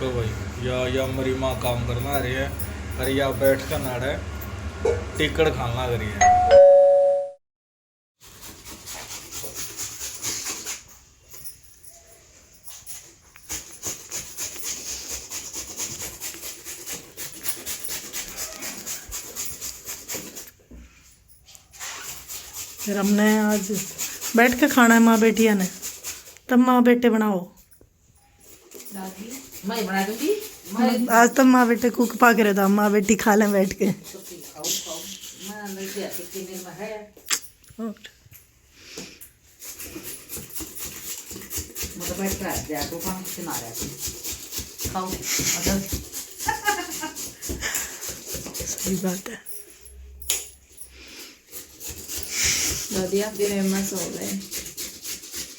तो भाई या मेरी माँ काम करना आ रही है और या बैठ कर नाड़ है टिकट खाना करी है। फिर हमने आज बैठ के खाना है माँ बेटिया ने, तब माँ बेटे बनाओ। मैं बना दूंगी। आज तब माँ बेटे कुक पा के रहता, माँ बेटी खा लें बैठ के। मैं नहीं दिया कितने दिन में है। मतलब बैठ कर जा तो काम सुना रहा है। खाओ अगर सही बात है। दादिया फेमस हो गए।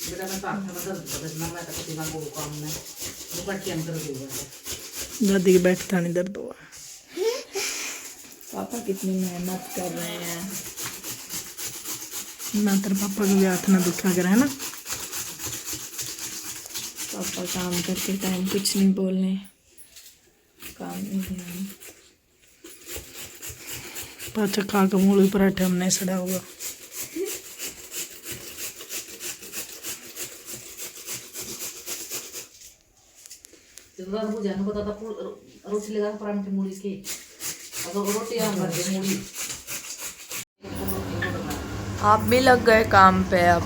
बेटा मैं काम बदलना मैं तो किसी को काम में वो पट्टी अंदर दूंगा। दादी के बैठता नहीं दर्द हुआ। पापा कितनी मेहनत कर रहे हैं। ना तेरे पापा को भी हाथ ना दुखा कर, है ना। पापा काम करते टाइम कुछ नहीं बोलने, काम में ध्यान। पाचा खा के मूली पराठे हमने सड़ा हुआ। तो मुझे नहीं पता था रोटी लगा परांठे मूली के अगर रोटी हम कर दे मूली। आप भी लग गए काम पे अब।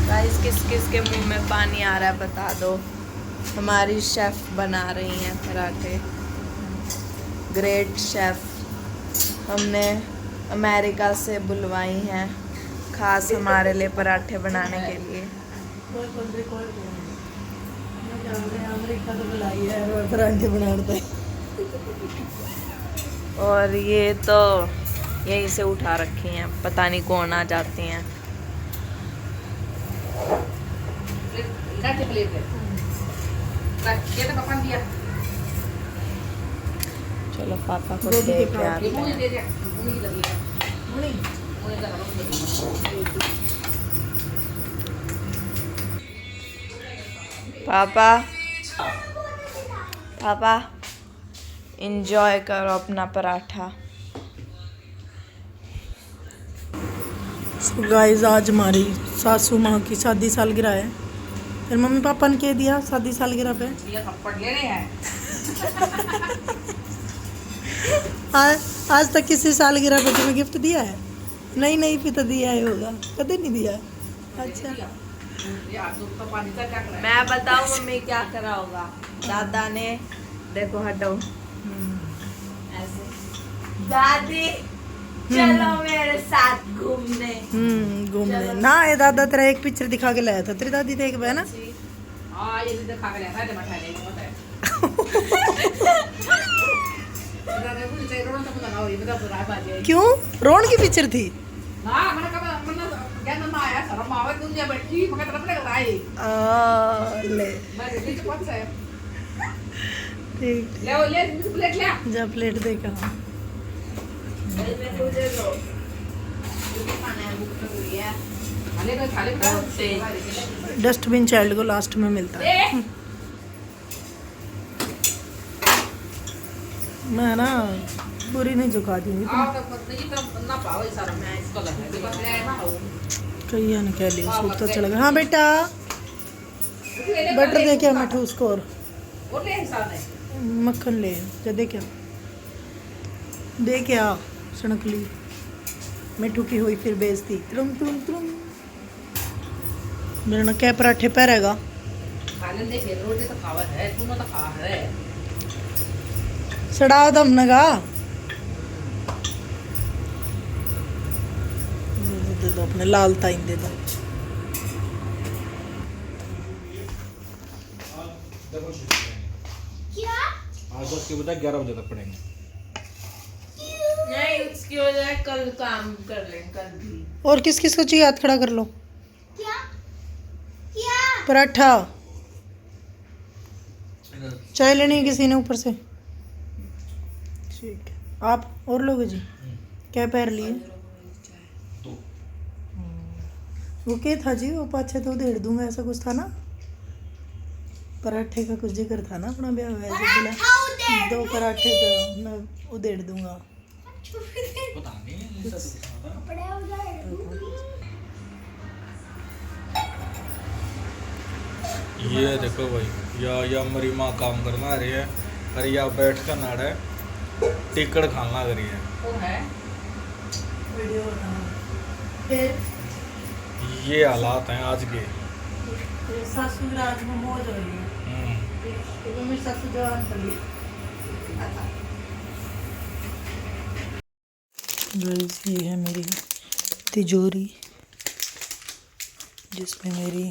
गाइस किस किस के मुंह में पानी आ रहा है बता दो। हमारी शेफ बना रही हैं पराठे, ग्रेट शेफ। हमने अमेरिका से बुलवाई हैं खास हमारे लिए पराठे बनाने के लिए। अमेरिका तो बुलाई है और पराठे बनाते। और ये तो यहीं से उठा रखी हैं, पता नहीं कौन आ जाती हैं। चलो पापा को दे के आते हैं। पापा पापा एंजॉय करो अपना पराठा। गाइस आज हमारी सासू माँ की शादी सालगिरह है। फिर मम्मी पापा ने कह दिया शादी सालगिरह पे आज तक किसी सालगिरह पे तुम्हें गिफ्ट दिया है? नहीं फिर तो दिया ही होगा, कभी नहीं दिया। अच्छा मैं बताऊं मम्मी क्या करा होगा। दादा ने देखो हटो ऐसे, दादी चलो मेरे साथ घूमने। घूमने ना। ये दादा तेरा एक पिक्चर दिखा के लाया था, तेरी दादी देख है ना। हां ये दिखा के लाया था मठा ले होता है। क्यों रोन की पिक्चर थी? हां मैंने कहा मैंने ज्ञान में आया शर्म आवे दुनिया बैठी मगर तरफ लग रहा है ले मैं रेडी तो कौन सा है ठीक ले मुझे प्लेट ले जा प्लेट दे का। डस्टबिन चाइल्ड को लास्ट में मिलता है। मैं ना पूरी नहीं झुका दूंगी कहिए ना कह लिया सूप तो चलेगा। हाँ बेटा बटर दे क्या मिठू उसको और मक्खन ले जा दे क्या सनकली मिठू की हुई फिर बेइज्जती। तुम मेरे ना क्या पराठे पैरेगा सड़ाओ दम नगा दे दो अपने लाल ताइन दे दो। आज उसके बता 11 बजे तक पढ़ेंगे। नहीं उसकी वजह कल काम कर लें कल भी। और किस किस को चाहिए हाथ खड़ा कर लो। पराठा चाय लेनी है किसी ने ऊपर से? ठीक है आप और लोगे जी? क्या पैर लिए? वो क्या था जी, वो पाछे तो उधेड़ दूंगा ऐसा कुछ था ना, पराठे का कुछ जिक्र था ना अपना ब्याह हुआ है बोला 2 पराठे का मैं उधेड़ दूंगा। पता नहीं ऐसा तो कुछ था। ये देखो भाई, या मेरी माँ काम करना आ रही है और या बैठ कर नाड़े टिकड़ खाना आ रही है। वो है वीडियो बनाओ। फिर ये हालात हैं आज के। ये सासू राज में मौज हो रही है क्योंकि मेरी सासू जवान पड़ी है। गाइस ये है मेरी तिजोरी जिसमें मेरी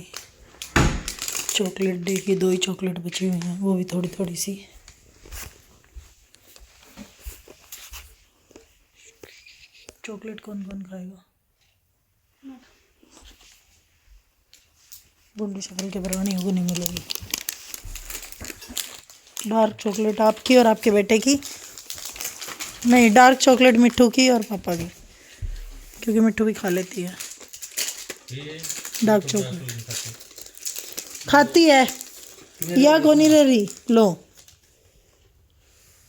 चॉकलेट डे की 2 ही चॉकलेट बची हुई हैं, वो भी थोड़ी थोड़ी सी। चॉकलेट कौन कौन खाएगा? बूंदी शक्ल के परवानी होगी, नहीं मिलेगी। डार्क चॉकलेट आपकी और आपके बेटे की, नहीं डार्क चॉकलेट मिट्ठू की और पापा की, क्योंकि मिट्ठू भी खा लेती है डार्क चॉकलेट। खाती है या को नहीं रही, लो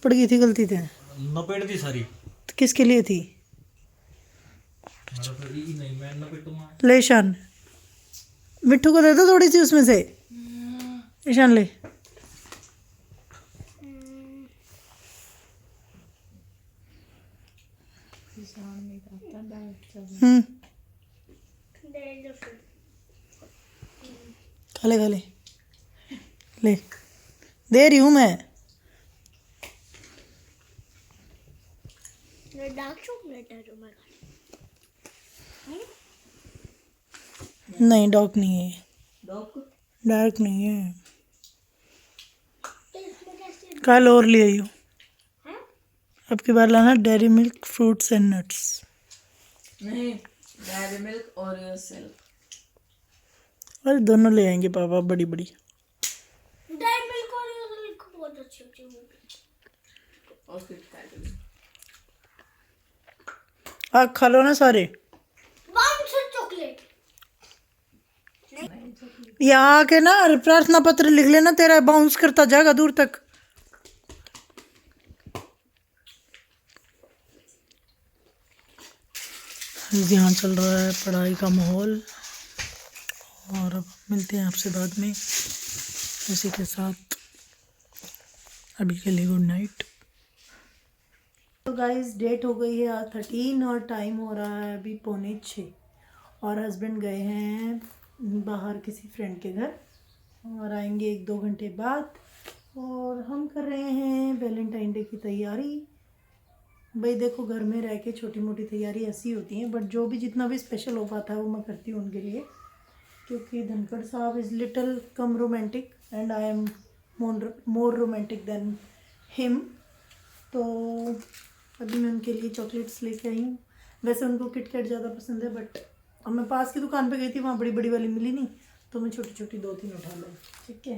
पड़ गई थी गलती से, नपेट दी सारी। तो किसके लिए थी? नहीं मैं नपेटूंगा। ले ईशान, मिट्ठू को दे दो थोड़ी सी उसमें से। ईशान ले। खा ले ले, दे रही हूँ मैं। डार्क चॉकलेट है जो मैं नहीं डार्क नहीं है, डॉग डार्क नहीं है। तो इसमें कैसे कल और ले आई हूँ, हैं? अब की बार लाना dairy milk fruits and nuts. नहीं, डेयरी मिल्क और सिल्क। और दोनों ले आएंगे पापा, बड़ी बड़ी। डाइट मिल्क और मिल्क बहुत अच्छी होती है। और फिर कैडबरी। आप खा लो ना सारे। बाउंसर चॉकलेट यहाँ आके ना प्रार्थना पत्र लिख लेना, तेरा बाउंस करता जाएगा दूर तक। यहाँ चल रहा है पढ़ाई का माहौल, और अब मिलते हैं आपसे बाद में। इसी के साथ अभी के लिए गुड नाइट। तो गाइस डेट हो गई है आज 13 और टाइम हो रहा है अभी 5:45, और हस्बैंड गए हैं बाहर किसी फ्रेंड के घर और आएंगे 1-2 घंटे बाद। और हम कर रहे हैं वैलेंटाइन डे की तैयारी। भाई देखो घर में रह के छोटी मोटी तैयारी ऐसी होती हैं, बट जो भी जितना भी स्पेशल हो पाता है वो मैं करती हूँ उनके लिए, क्योंकि धनखड़ साहब is little come romantic and I am more romantic than him. तो अभी मैं उनके लिए चॉकलेट्स लेके आई हूँ। वैसे उनको किटकैट ज़्यादा पसंद है, बट अब मैं पास की दुकान पे गई थी, वहाँ बड़ी बड़ी वाली मिली नहीं, तो मैं छोटी छोटी 2-3 उठा लाई। ठीक है,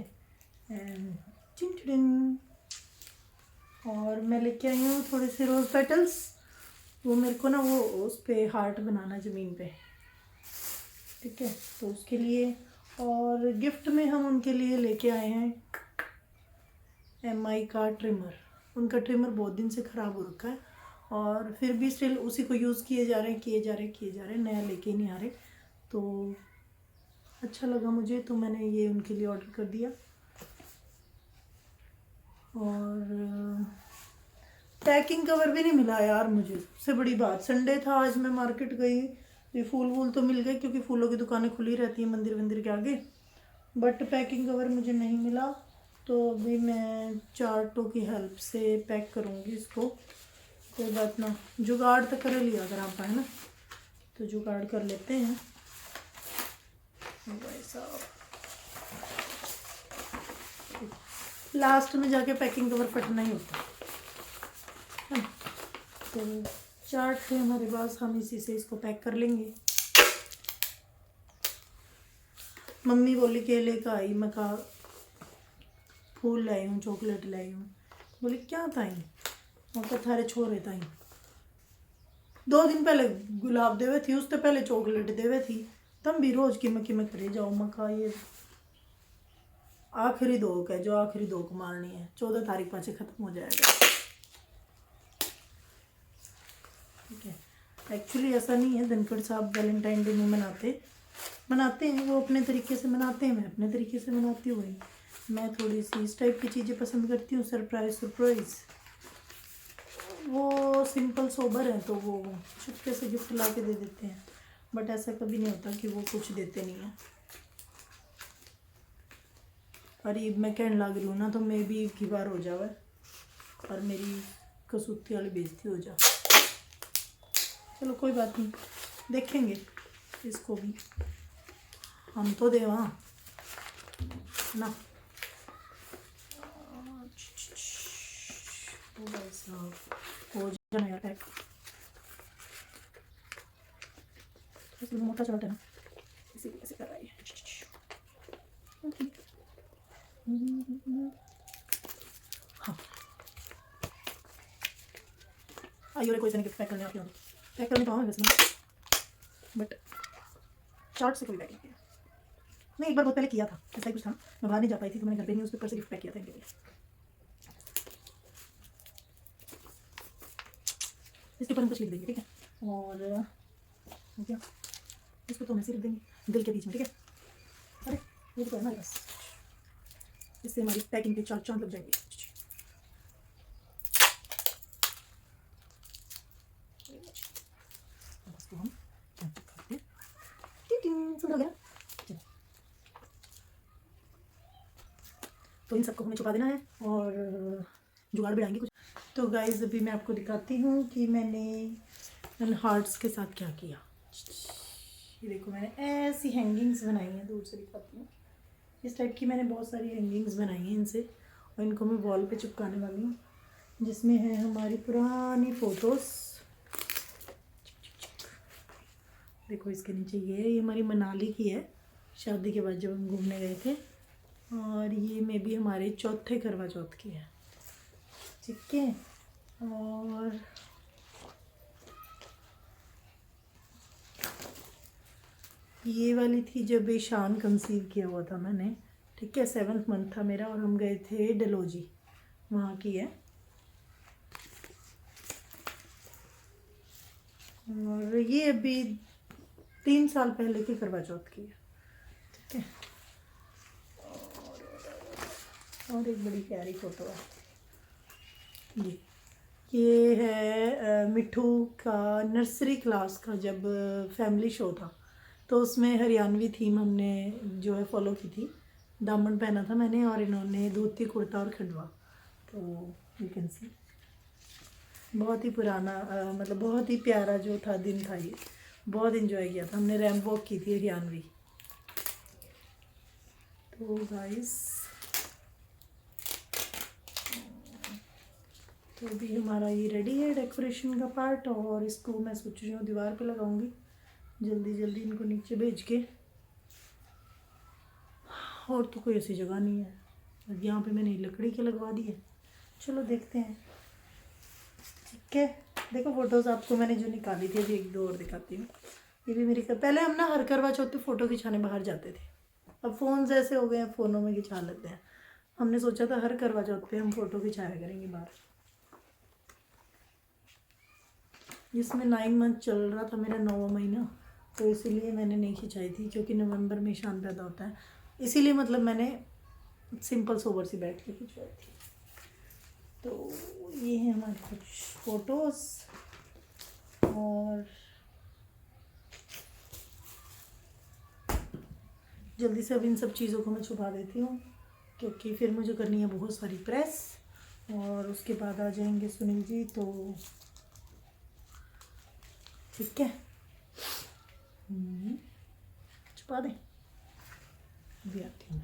एंड चिंटिन। और मैं लेके आई हूँ थोड़े से रोज़ पेटल्स, वो मेरे को ना वो उस पर हार्ट बनाना ज़मीन पे, ठीक है, तो उसके लिए। और गिफ्ट में हम उनके लिए लेके आए हैं MI का ट्रिमर। उनका ट्रिमर बहुत दिन से ख़राब हो रखा है, और फिर भी स्टिल उसी को यूज़ किए जा रहे हैं, नया लेके नहीं आ रहे। तो अच्छा लगा मुझे, तो मैंने ये उनके लिए ऑर्डर कर दिया। और पैकिंग कवर भी नहीं मिला यार मुझे, सबसे बड़ी बात। संडे था आज, मैं मार्केट गई, ये फूल तो मिल गए क्योंकि फूलों की दुकानें खुली रहती हैं मंदिर के आगे, बट पैकिंग कवर मुझे नहीं मिला। तो अभी मैं चार्टों की हेल्प से पैक करूँगी इसको, कोई बात ना, जुगाड़ तो कर लिया अगर आप है ना, तो जुगाड़ कर लेते हैं भाई साहब। लास्ट में जाके पैकिंग कवर फटना ही होता है। तो चार्ट थे हमारे पास, हम इसी से इसको पैक कर लेंगे। मम्मी बोली के लेकर आई, मैं कहा फूल लाई हूँ, चॉकलेट लाई हूँ। बोली क्या ताई? मैं कहा थारे छोरे ताई 2 दिन पहले गुलाब देवे थी, उससे पहले चॉकलेट देवे थी, तुम भी रोज किमक करे जाओ मका। ये आखिरी दो है जो आखिरी दो को मारनी है, 14 तारीख पाचे खत्म हो जाएगा। ठीक है, एक्चुअली ऐसा नहीं है धनखड़ साहब वैलेंटाइन डे नहीं मनाते हैं, वो अपने तरीके से मनाते हैं, मैं अपने तरीके से मनाती हूँ। मैं थोड़ी सी इस टाइप की चीज़ें पसंद करती हूँ, सरप्राइज। वो सिंपल सोबर हैं तो वो चुपके से गिफ्ट ला के दे देते हैं, बट ऐसा कभी नहीं होता कि वो कुछ देते नहीं हैं। और ईद मैं कहने लग लूँ ना तो मैं भी ईद की बार हो जावे और मेरी कसूती वाली बेइज्जती हो जा। चलो कोई बात नहीं, देखेंगे इसको भी, हम तो दे वहाँ ना। ओ भाई साहब हो जाना यार पैक, मोटा चलता है ना, इसी कैसे कर रही है। हाँ आइए कोई गिफ्ट पैक करने आती हूँ, पैक करने तो आऊँ वैसे बट चार्ट से कोई पैक नहीं किया। नहीं एक बार बहुत पहले किया था, ऐसा ही कुछ था, मैं बाहर नहीं जा पाई थी तो मैंने घर पे न्यूज़पेपर से गिफ्ट पैक किया था इनके लिए। इसके ऊपर हम कुछ लिख देंगे, ठीक है, और क्या इसको तो हम ऐसे लिख देंगे दिल के बीच में, ठीक है। अरे ये तो है ना, बस इससे हमारी पैकिंग पे चार चांद लग जाएंगे। इसको हम करते हैं, सुंदर हो गया। तो इन सबको हमें छुपा देना है और जुगाड़ बढ़ाएंगे कुछ। तो गाइज अभी मैं आपको दिखाती हूँ कि मैंने हार्ट्स के साथ क्या किया। ये देखो मैंने ऐसी हैंगिंग्स बनाई हैं, दूर से दिखाती हूँ। इस टाइप की मैंने बहुत सारी हैंगिंग्स बनाई हैं इनसे, और इनको मैं वॉल पे चिपकाने वाली हूँ, जिसमें है हमारी पुरानी फ़ोटोज़। देखो इसके नीचे ये हमारी मनाली की है, शादी के बाद जब हम घूमने गए थे, और ये में भी हमारे चौथे करवा चौथ की है, ठीक है। और ये वाली थी जब ईशान कंसीव किया हुआ था मैंने, ठीक है, 7th मंथ था मेरा और हम गए थे डलोजी, वहाँ की है। और ये अभी 3 साल पहले की करवा चौथ की है, ठीक है। और एक बड़ी प्यारी फ़ोटो है, ये है मिठू का नर्सरी क्लास का जब फैमिली शो था, तो उसमें हरियाणवी थीम हमने जो है फॉलो की थी। दामन पहना था मैंने और इन्होंने धोती कुर्ता और खंडवा, तो यू कैन सी बहुत ही पुराना मतलब बहुत ही प्यारा जो था दिन था। ये बहुत इन्जॉय किया था हमने, रैंप वॉक की थी हरियाणवी। तो गाइस तो अभी हमारा ये रेडी है डेकोरेशन का पार्ट, और इसको मैं सोच रही हूँ दीवार पे लगाऊंगी जल्दी जल्दी इनको नीचे भेज के। और तो कोई ऐसी जगह नहीं है, यहाँ पे मैंने लकड़ी के लगवा दी है। चलो देखते हैं, ठीक है। देखो फ़ोटोज़ आपको मैंने जो निकाली थी, अभी 1-2 और दिखाती हूँ। ये भी मेरी पहले हम ना हर करवा चौथ पे फ़ोटो खिंचाने बाहर जाते थे, अब फ़ोन ऐसे हो गए हैं, फ़ोनों में खिंचा लेते हैं। हमने सोचा था हर करवा चौथ पे हम फ़ोटो खिंचाया करेंगे बाहर। जिसमें 9 मंथ चल रहा था मेरा, 9वां महीना, तो इसीलिए मैंने नहीं खिंचाई थी, क्योंकि नवंबर में ईशान पैदा होता है, इसीलिए मतलब मैंने सिंपल सोबर सी बैठ के खिंचवाई थी। तो ये है हमारे कुछ फ़ोटोज़, और जल्दी से अब इन सब चीज़ों को मैं छुपा देती हूँ, क्योंकि फिर मुझे करनी है बहुत सारी प्रेस, और उसके बाद आ जाएंगे सुनील जी, तो ठीक है छुपा दें, अभी आती हूँ।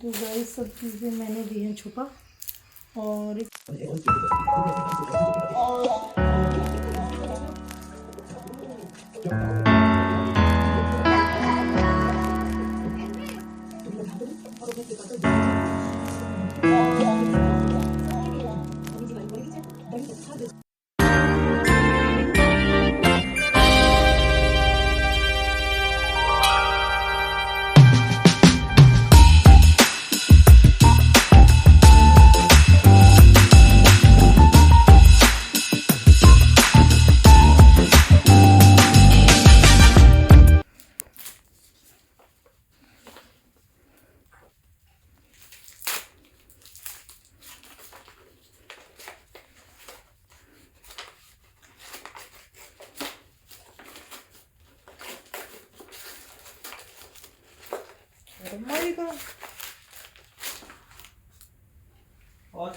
तो गाइस सब चीज़ें मैंने दी हैं छुपा, और माय गॉड। और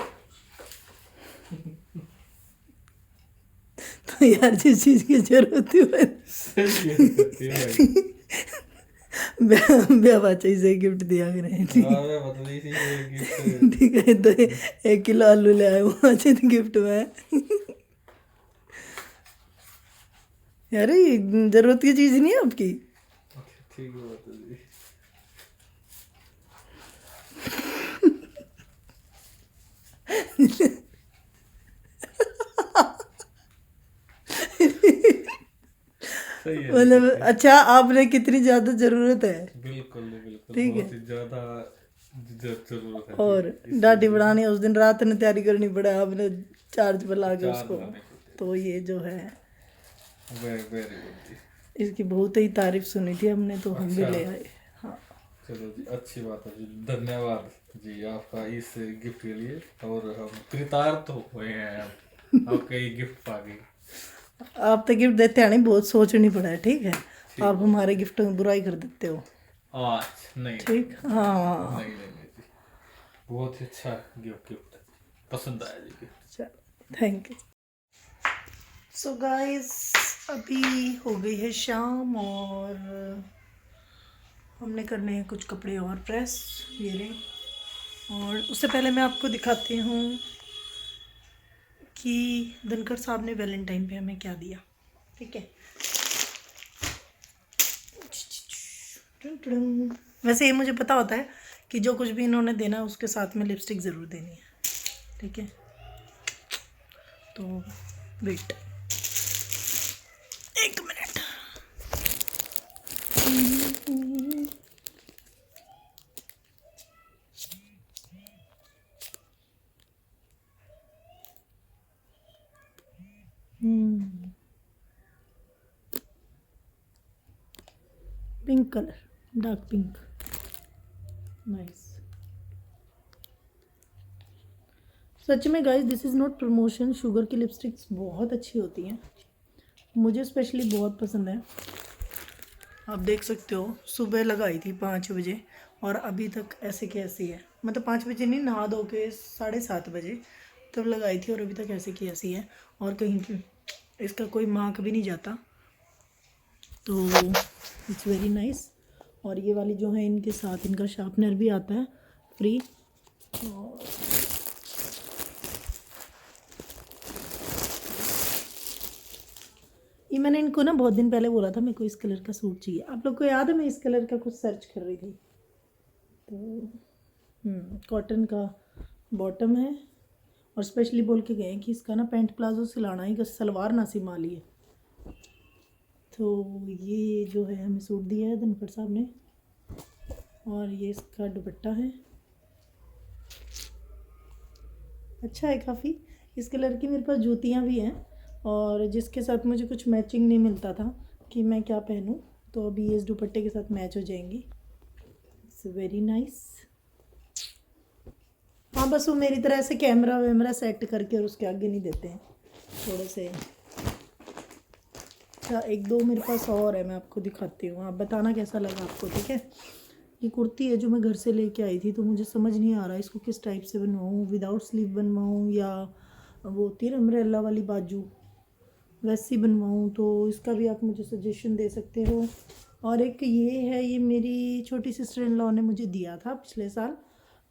तो यार जिस चीज की जरूरत थी वो सही है भाई। ब्याह से गिफ्ट दिया करें, ठीक है? मैं बता रही थी ये गिफ्ट। ठीक है, तो 1 किलो आलू ले आए वहाँ से गिफ्ट में। यार ये जरूरत की चीज नहीं है आपकी। ठीक है बता दी। सही है। मतलब अच्छा, आपने कितनी ज्यादा जरूरत है। बिल्कुल बिल्कुल, ठीक है। बहुत ही ज्यादा जरूरत है। और डाटी बनानी है, उस दिन रात में तैयारी करनी पड़ा आपने चार्ज पर ला के चार उसको। लाने पड़ते। तो ये जो है वेरी वेरी गुड। इसकी बहुत ही तारीफ सुनी थी हमने, तो हम भी अच्छा। ले आए। हाँ, चलो जी, अच्छी बात है जी, धन्यवाद जी आपका इस गिफ्ट के लिए। और हम कृतार्थ हुए हैं आपके ये गिफ्ट पाके। आप तो गिफ्ट देते हैं नहीं, बहुत सोचनी पड़ा है, ठीक है? आप हमारे गिफ्ट में बुराई कर देते हो, आज नहीं ठीक? हाँ, नहीं नहीं नहीं जी, बहुत ही अच्छा गिफ्ट पसंद आया जी गिफ्ट। चलो थैंक यू। सो गाइस, अभी हो गई है शाम और हमने करने हैं कुछ कपड़े और प्रेस, ये रहे। और उससे पहले मैं आपको दिखाती हूँ कि धनखड़ साहब ने वैलेंटाइन पे हमें क्या दिया, ठीक है? वैसे ये मुझे पता होता है कि जो कुछ भी इन्होंने देना है उसके साथ में लिपस्टिक ज़रूर देनी है, ठीक है? तो wait 1 minute. Pink colour, dark pink, nice. सच में guys, this is not promotion, Sugar की लिपस्टिक्स बहुत अच्छी होती हैं, मुझे स्पेशली बहुत पसंद है। आप देख सकते हो, सुबह लगाई थी 5 बजे और अभी तक ऐसे की ऐसी है। मतलब 5 बजे नहीं, नहा धो के 7:30 बजे तब लगाई थी और अभी तक ऐसे की ऐसी है। और कहीं इसका कोई मार्क भी नहीं जाता, तो इट्स वेरी नाइस। और ये वाली जो है, इनके साथ इनका शार्पनर भी आता है फ्री। और ये मैंने इनको ना बहुत दिन पहले बोला था मेरे को इस कलर का सूट चाहिए। आप लोग को याद है मैं इस कलर का कुछ सर्च कर रही थी, तो कॉटन का बॉटम है। और स्पेशली बोल के गए कि इसका ना पैंट प्लाजो सिलाना है, सलवार ना सिमा लिए। तो ये जो है हमें सूट दिया है धनखड़ साहब ने, और ये इसका दुपट्टा है, अच्छा है काफ़ी। इस कलर की मेरे पास जूतियाँ भी हैं, और जिसके साथ मुझे कुछ मैचिंग नहीं मिलता था कि मैं क्या पहनूं, तो अभी ये इस दुपट्टे के साथ मैच हो जाएंगी। It's very nice. हाँ, बस वो मेरी तरह से कैमरा वैमरा सेट करके और उसके आगे नहीं देते हैं थोड़े से। अच्छा, 1-2 मेरे पास और है, मैं आपको दिखाती हूँ, आप बताना कैसा लगा आपको, ठीक है? ये कुर्ती है जो मैं घर से लेके आई थी, तो मुझे समझ नहीं आ रहा इसको किस टाइप से बनवाऊँ, विदाउट स्लीव बनवाऊँ या वो होती है ना अम्ब्रेला वाली बाजू, वैसी बनवाऊँ। तो इसका भी आप मुझे सजेशन दे सकते हो। और एक ये है, ये मेरी छोटी सिस्टर इन लॉ ने मुझे दिया था पिछले साल,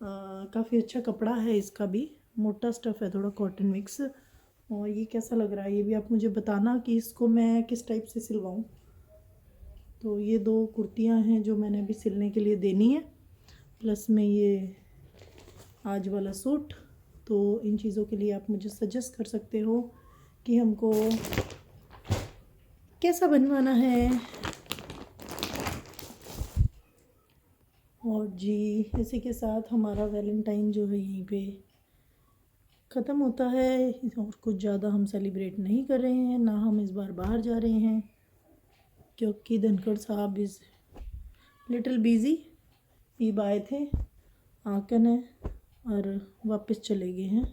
काफ़ी अच्छा कपड़ा है इसका भी, मोटा स्टफ़ है, थोड़ा कॉटन मिक्स। और ये कैसा लग रहा है ये भी आप मुझे बताना कि इसको मैं किस टाइप से सिलवाऊँ। तो ये 2 कुर्तियाँ हैं जो मैंने अभी सिलने के लिए देनी है, प्लस में ये आज वाला सूट। तो इन चीज़ों के लिए आप मुझे सजेस्ट कर सकते हो कि हमको कैसा बनवाना है। और जी, इसी के साथ हमारा वैलेंटाइन जो है यहीं पे ख़त्म होता है, और कुछ ज़्यादा हम सेलिब्रेट नहीं कर रहे हैं, ना हम इस बार बाहर जा रहे हैं, क्योंकि धनखड़ साहब इज़ लिटिल बिज़ी। ईब आए थे, आकन है और वापस चले गए हैं,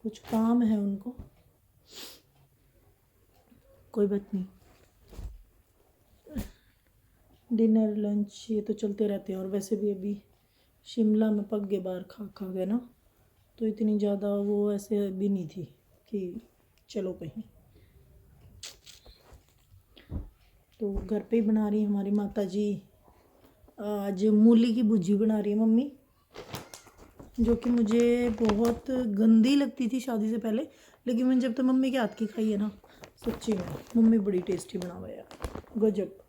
कुछ काम है उनको, कोई बात नहीं। डिनर लंच ये तो चलते रहते हैं। और वैसे भी अभी शिमला में पक गए बाहर खा गए ना, तो इतनी ज़्यादा वो ऐसे भी नहीं थी कि चलो कहीं। तो घर पे ही बना रही है हमारी माता जी। आज मूली की भुजी बना रही है मम्मी, जो कि मुझे बहुत गंदी लगती थी शादी से पहले, लेकिन मैंने जब तक मम्मी के हाथ की खाई है ना, सच्ची में मम्मी बड़ी टेस्टी बनावा यार, गजब।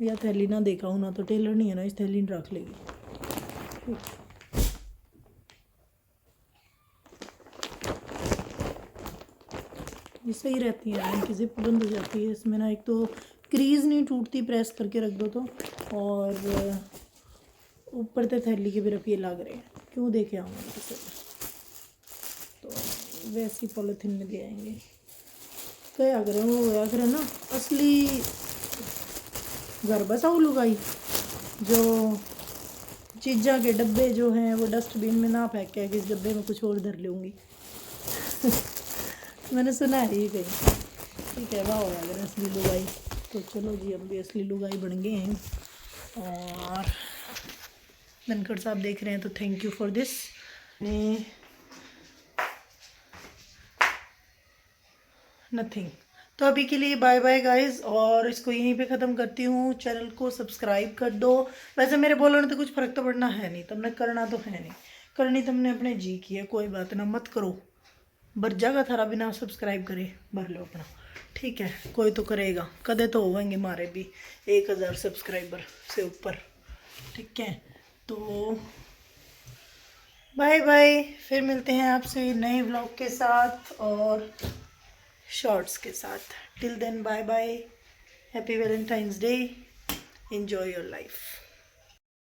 या थैली ना देखा हूँ ना, तो टेलर नहीं है ना, इस थैली ने रख लेगी। ये सही रहती है, इनकी जिप बंद हो जाती है इसमें ना, एक तो क्रीज नहीं टूटती प्रेस करके रख दो तो, और ऊपर से थैली के भी रफिए लग रहे हैं, क्यों देखे आऊँगा किसी तो वैसी पॉलीथीन में दे आएंगे। क्या करें वो होया करे ना, असली घर बसाओ लुगाई, जो चीज़ा के डब्बे जो हैं वो डस्टबिन में ना फेंक के इस डब्बे में कुछ और धर लूँगी। मैंने सुना है ये कहीं, ठीक है वाह होया अगर असली लुगाई। तो चलो जी, हम भी असली लुगाई बन गए हैं। और धनखड़ साहब देख रहे हैं तो thank you for this. Nothing. तो अभी के लिए बाय बाय गाइस, और इसको यहीं पे ख़त्म करती हूँ। चैनल को सब्सक्राइब कर दो। वैसे मेरे बोलने तो कुछ फ़र्क तो पड़ना है नहीं, तुमने करना तो है नहीं, करनी तुमने अपने जी की है, कोई बात ना, मत करो। भर जाएगा थारा बिना सब्सक्राइब करे, भर लो अपना, ठीक है। कोई तो करेगा, कदे तो होंगे हमारे भी 1000 सब्सक्राइबर से ऊपर, ठीक है। तो बाय बाय, फिर मिलते हैं आपसे नए व्लॉग के साथ और शॉर्ट्स के साथ। Till then bye bye, happy Valentine's day, enjoy your life.